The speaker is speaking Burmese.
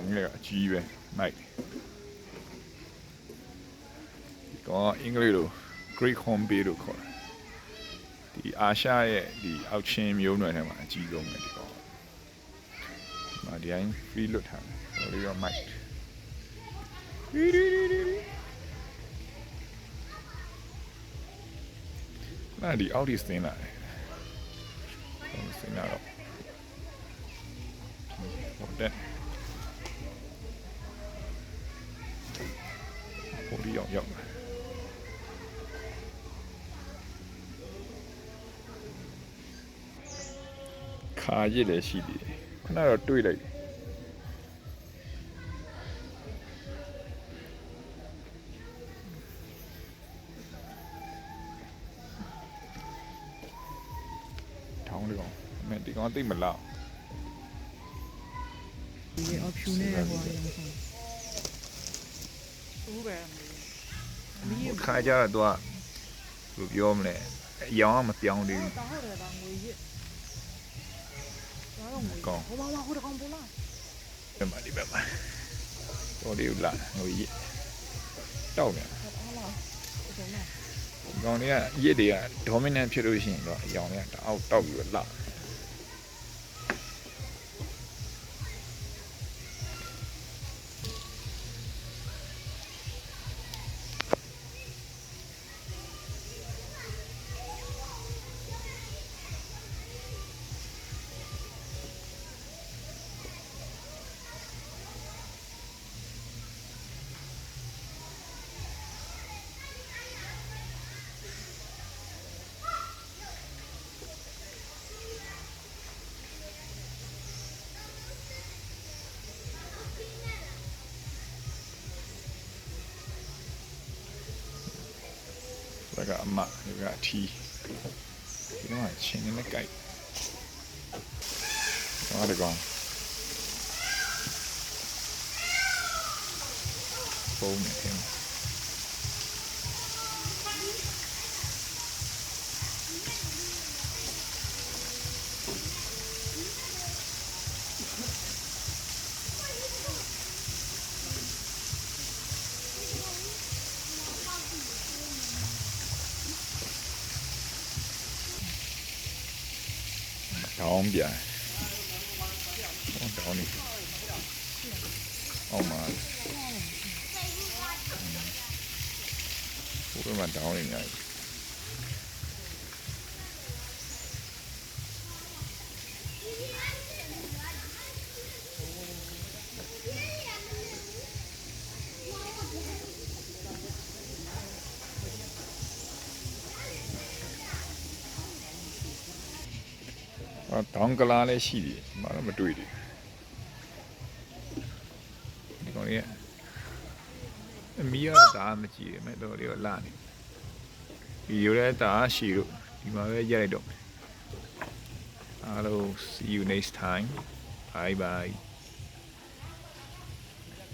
ကောင်ကြီးကအကြီးပဲမိုက်ဒီကောင်အင်္ဂလိပ်လို Great Hornbill လို့ခေါ်တယ်ဒီအာရှရဲ့ဒီအောက်ချင်းမျိုးနွယ်ထဲမှာအကြီးဆုံးပဲဒီကောင်ဒီမှာဒီတိုင်း free လွတ်ထားတယ်ဟိုလေးတော့မိုက်နာဒီအောက်ဒီစင်းလာတယ်စင်းလာတော့ဟုတ်တယ်ဟိုဒီရောက်ခါရစ်လည်းရှိသေးတယ်ခုနတော့တွေးလိုက်ထောင်းလေးကောင်အမေဒီကောင်သိမလားဒီ option နဲ့ဟိုအရင်ဆုံးဘူးပဲခါကြတော့သူကဘယ်ပြောမလဲအယောင်ကမပြောင်းသေးဘူးတောင်းရတယ်ဒါငွေရစ်ကောင်းဟိုဘာဟိုတကောင်ပေါ်လာဒီဘက်မှာတော်လေးလာငွေရစ်တောက်နေဒီကောင်တွေကရစ်တွေက dominant ဖြစ်လို့ရှိရင်တော့အယောင်တွေကတအောက်တောက်ပြီးတော့လာဒါကအမဒီကအထီးဒီတော့ချင်းနဲ့ကြိုက်အားတကောင်ပုံနေတယ်တောင်းပြန်တောင်းနေအောင်မှာဘုရားမတောင်းနေညာတောင်းကလာလည်းရှိတယ်မတော့မတွေ့တယ်ဒီကောင်ကြီးအမီးရတာမကြည့်ရမဲ့တော့လေးကလာနေဗီဒီယိုလည်းတာရှိလို့ဒီမှာပဲရိုက်လိုက်တော့အားလုံး see you next time bye bye